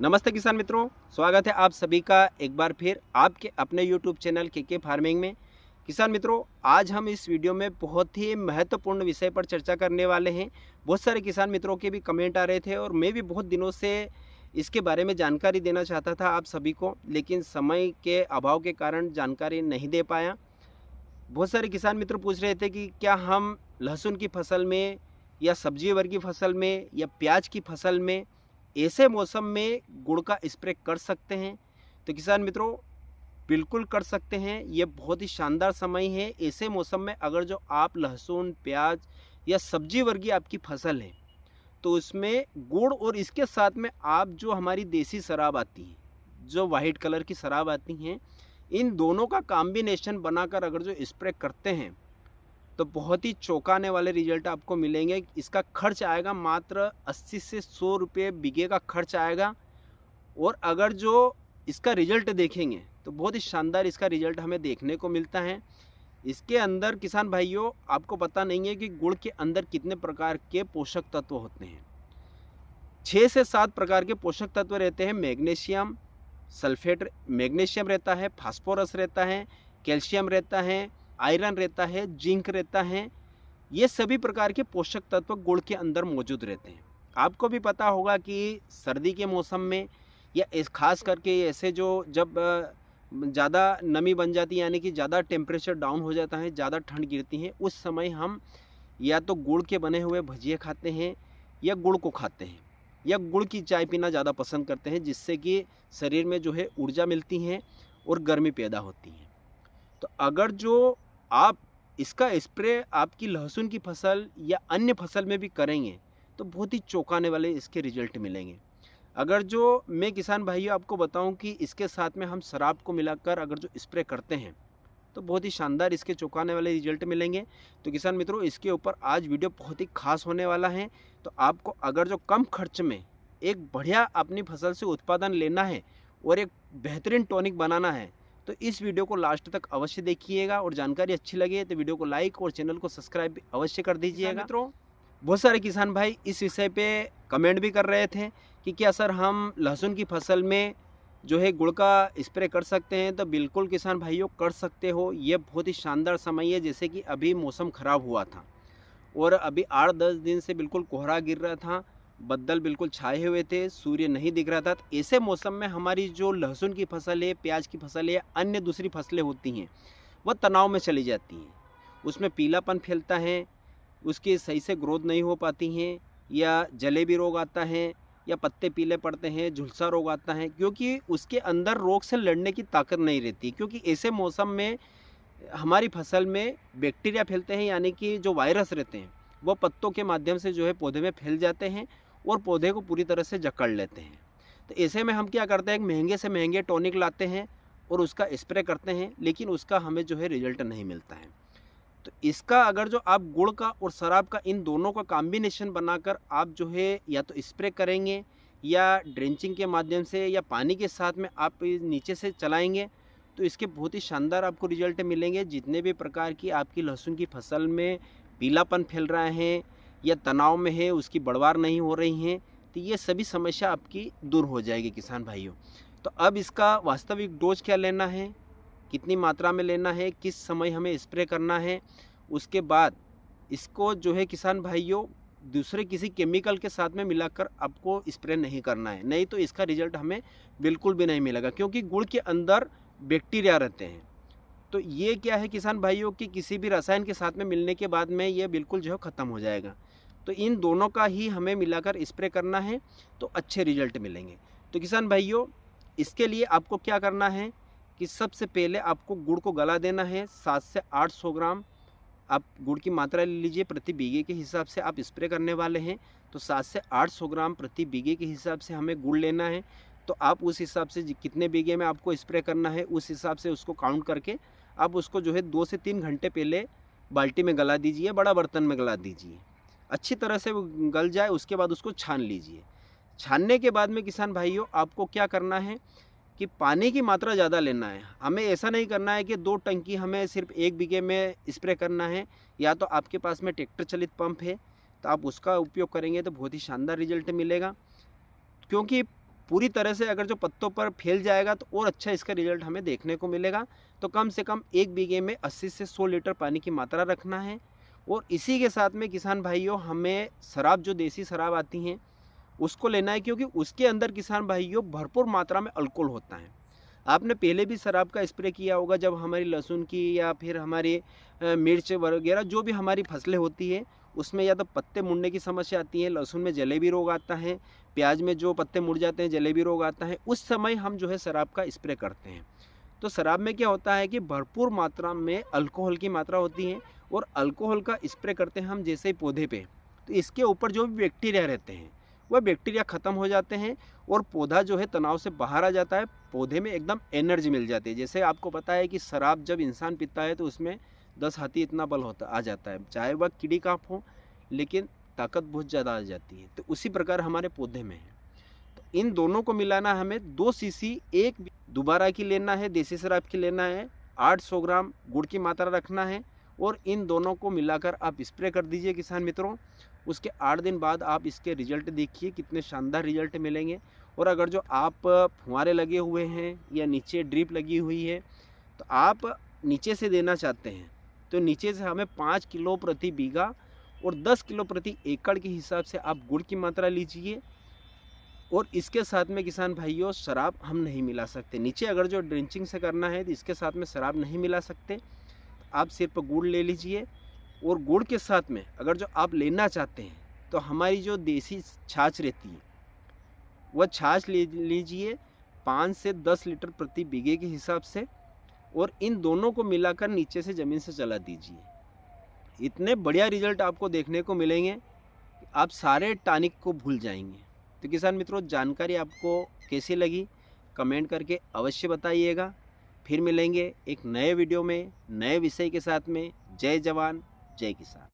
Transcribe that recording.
नमस्ते किसान मित्रों, स्वागत है आप सभी का एक बार फिर आपके अपने YouTube चैनल के फार्मिंग में। किसान मित्रों, आज हम इस वीडियो में बहुत ही महत्वपूर्ण विषय पर चर्चा करने वाले हैं। बहुत सारे किसान मित्रों के भी कमेंट आ रहे थे और मैं भी बहुत दिनों से इसके बारे में जानकारी देना चाहता था आप सभी को, लेकिन समय के अभाव के कारण जानकारी नहीं दे पाया। बहुत सारे किसान मित्र पूछ रहे थे कि क्या हम लहसुन की फसल में या सब्जी वर्ग की फसल में या प्याज की फसल में ऐसे मौसम में गुड़ का स्प्रे कर सकते हैं। तो किसान मित्रों, बिल्कुल कर सकते हैं। ये बहुत ही शानदार समय है। ऐसे मौसम में अगर जो आप लहसुन, प्याज या सब्जी वर्गीय आपकी फसल है, तो उसमें गुड़ और इसके साथ में आप जो हमारी देसी शराब आती है, जो वाइट कलर की शराब आती हैं, इन दोनों का कॉम्बिनेशन बनाकर अगर जो स्प्रे करते हैं तो बहुत ही चौंकाने वाले रिजल्ट आपको मिलेंगे। इसका खर्च आएगा मात्र 80 से 100 रुपये बीघे का खर्च आएगा। और अगर जो इसका रिजल्ट देखेंगे तो बहुत ही शानदार इसका रिजल्ट हमें देखने को मिलता है। इसके अंदर किसान भाइयों, आपको पता नहीं है कि गुड़ के अंदर कितने प्रकार के पोषक तत्व होते हैं। 6 से 7 प्रकार के पोषक तत्व रहते हैं। मैग्नीशियम सल्फेट, मैग्नीशियम रहता है, फास्फोरस रहता है, कैल्शियम रहता है, आयरन रहता है, जिंक रहता है। ये सभी प्रकार के पोषक तत्व गुड़ के अंदर मौजूद रहते हैं। आपको भी पता होगा कि सर्दी के मौसम में या इस खास करके ऐसे जो जब ज़्यादा नमी बन जाती है, यानी कि ज़्यादा टेम्परेचर डाउन हो जाता है, ज़्यादा ठंड गिरती है, उस समय हम या तो गुड़ के बने हुए भजिए खाते हैं या गुड़ को खाते हैं या गुड़ की चाय पीना ज़्यादा पसंद करते हैं, जिससे कि शरीर में जो है ऊर्जा मिलती है और गर्मी पैदा होती है। तो अगर जो आप इसका स्प्रे आपकी लहसुन की फसल या अन्य फसल में भी करेंगे तो बहुत ही चौंकाने वाले इसके रिजल्ट मिलेंगे। अगर जो मैं किसान भाइयों आपको बताऊं कि इसके साथ में हम शराब को मिलाकर अगर जो स्प्रे करते हैं तो बहुत ही शानदार इसके चौंकाने वाले रिजल्ट मिलेंगे। तो किसान मित्रों, इसके ऊपर आज वीडियो बहुत ही खास होने वाला है। तो आपको अगर जो कम खर्च में एक बढ़िया अपनी फसल से उत्पादन लेना है और एक बेहतरीन टॉनिक बनाना है, तो इस वीडियो को लास्ट तक अवश्य देखिएगा। और जानकारी अच्छी लगे तो वीडियो को लाइक और चैनल को सब्सक्राइब भी अवश्य कर दीजिएगा। मित्रों, बहुत सारे किसान भाई इस विषय पे कमेंट भी कर रहे थे कि क्या सर हम लहसुन की फसल में जो है गुड़ का स्प्रे कर सकते हैं। तो बिल्कुल किसान भाइयों, कर सकते हो। ये बहुत ही शानदार समय है। जैसे कि अभी मौसम ख़राब हुआ था और अभी 8-10 दिन से बिल्कुल कोहरा गिर रहा था, बदल बिल्कुल छाए हुए थे, सूर्य नहीं दिख रहा था। तो ऐसे मौसम में हमारी जो लहसुन की फसल है, प्याज की फसल है, अन्य दूसरी फसलें होती हैं, वह तनाव में चली जाती हैं। उसमें पीलापन फैलता है, उसकी सही से ग्रोथ नहीं हो पाती हैं, या जलेबी रोग आता है, या पत्ते पीले पड़ते हैं, झुलसा रोग आता है, क्योंकि उसके अंदर रोग से लड़ने की ताकत नहीं रहती। क्योंकि ऐसे मौसम में हमारी फसल में बैक्टीरिया फैलते हैं, यानी कि जो वायरस रहते हैं वो पत्तों के माध्यम से जो है पौधे में फैल जाते हैं और पौधे को पूरी तरह से जकड़ लेते हैं। तो ऐसे में हम क्या करते हैं, एक महंगे से महंगे टॉनिक लाते हैं और उसका स्प्रे करते हैं, लेकिन उसका हमें जो है रिजल्ट नहीं मिलता है। तो इसका अगर जो आप गुड़ का और शराब का इन दोनों का कॉम्बिनेशन बनाकर आप जो है या तो स्प्रे करेंगे या ड्रेंचिंग के माध्यम से या पानी के साथ में आप नीचे से चलाएंगे, तो इसके बहुत ही शानदार आपको रिजल्ट मिलेंगे। जितने भी प्रकार की आपकी लहसुन की फसल में पीलापन फैल रहा है या तनाव में है, उसकी बढ़वार नहीं हो रही हैं, तो ये सभी समस्या आपकी दूर हो जाएगी किसान भाइयों। तो अब इसका वास्तविक डोज क्या लेना है, कितनी मात्रा में लेना है, किस समय हमें स्प्रे करना है, उसके बाद इसको जो है किसान भाइयों दूसरे किसी केमिकल के साथ में मिलाकर आपको स्प्रे नहीं करना है, नहीं तो इसका रिजल्ट हमें बिल्कुल भी नहीं मिलेगा। क्योंकि गुड़ के अंदर बैक्टीरिया रहते हैं। तो ये क्या है किसान भाइयों कि किसी भी रसायन के साथ में मिलने के बाद में ये बिल्कुल जो है ख़त्म हो जाएगा। तो इन दोनों का ही हमें मिलाकर स्प्रे करना है तो अच्छे रिजल्ट मिलेंगे। तो किसान भाइयों, इसके लिए आपको क्या करना है कि सबसे पहले आपको गुड़ को गला देना है। 700 से 800 ग्राम आप गुड़ की मात्रा ले लीजिए। प्रति बीघे के हिसाब से आप स्प्रे करने वाले हैं तो 700 से 800 ग्राम प्रति बीघे के हिसाब से हमें गुड़ लेना है। तो आप उस हिसाब से कितने बीघे में आपको स्प्रे करना है, उस हिसाब से उसको काउंट करके आप उसको जो है 2 से 3 घंटे पहले बाल्टी में गला दीजिए, बड़ा बर्तन में गला दीजिए। अच्छी तरह से वो गल जाए, उसके बाद उसको छान लीजिए। छानने के बाद में किसान भाइयों आपको क्या करना है कि पानी की मात्रा ज़्यादा लेना है। हमें ऐसा नहीं करना है कि 2 टंकी हमें सिर्फ 1 बीघे में स्प्रे करना है। या तो आपके पास में ट्रैक्टर चलित पंप है तो आप उसका उपयोग करेंगे तो बहुत ही शानदार रिजल्ट मिलेगा। क्योंकि पूरी तरह से अगर जो पत्तों पर फैल जाएगा तो और अच्छा इसका रिजल्ट हमें देखने को मिलेगा। तो कम से कम 1 बीघे में 80 से 100 लीटर पानी की मात्रा रखना है। और इसी के साथ में किसान भाइयों हमें शराब, जो देसी शराब आती हैं, उसको लेना है, क्योंकि उसके अंदर किसान भाइयों भरपूर मात्रा में अल्कोहल होता है। आपने पहले भी शराब का स्प्रे किया होगा, जब हमारी लहसुन की या फिर हमारी मिर्च वगैरह जो भी हमारी फसलें होती है उसमें या तो पत्ते मुड़ने की समस्या आती है, लहसुन में जलेबी रोग आता है, प्याज में जो पत्ते मुड़ जाते हैं जलेबी रोग आता है, उस समय हम जो है शराब का स्प्रे करते हैं। तो शराब में क्या होता है कि भरपूर मात्रा में अल्कोहल की मात्रा होती है, और अल्कोहल का स्प्रे करते हैं हम जैसे ही पौधे पे, तो इसके ऊपर जो भी बैक्टीरिया रहते हैं वह बैक्टीरिया ख़त्म हो जाते हैं, और पौधा जो है तनाव से बाहर आ जाता है, पौधे में एकदम एनर्जी मिल जाती है। जैसे आपको पता है कि शराब जब इंसान पीता है तो उसमें 10 हाथी इतना बल होता आ जाता है, चाहे वह कीड़ी काँप हो, लेकिन ताकत बहुत ज़्यादा आ जाती है। तो उसी प्रकार हमारे पौधे में है। तो इन दोनों को मिलाना हमें 2 सीसी एक दोबारा की लेना है, देसी शराब की लेना है, 800 ग्राम गुड़ की मात्रा रखना है, और इन दोनों को मिलाकर आप स्प्रे कर दीजिए किसान मित्रों। उसके 8 दिन बाद आप इसके रिजल्ट देखिए, कितने शानदार रिजल्ट मिलेंगे। और अगर जो आप फुहारे लगे हुए हैं या नीचे ड्रिप लगी हुई है, तो आप नीचे से देना चाहते हैं तो नीचे से हमें 5 किलो प्रति बीघा और 10 किलो प्रति एकड़ के हिसाब से आप गुड़ की मात्रा लीजिए। और इसके साथ में किसान भाइयों शराब हम नहीं मिला सकते। नीचे अगर जो ड्रिंचिंग से करना है तो इसके साथ में शराब नहीं मिला सकते, आप सिर्फ गुड़ ले लीजिए। और गुड़ के साथ में अगर जो आप लेना चाहते हैं तो हमारी जो देसी छाछ रहती है वह छाछ ले लीजिए 5 से 10 लीटर प्रति बीघे के हिसाब से, और इन दोनों को मिलाकर नीचे से ज़मीन से चला दीजिए। इतने बढ़िया रिजल्ट आपको देखने को मिलेंगे कि आप सारे टॉनिक को भूल जाएंगे। तो किसान मित्रों, जानकारी आपको कैसी लगी कमेंट करके अवश्य बताइएगा। फिर मिलेंगे एक नए वीडियो में नए विषय के साथ में। जय जवान जय किसान।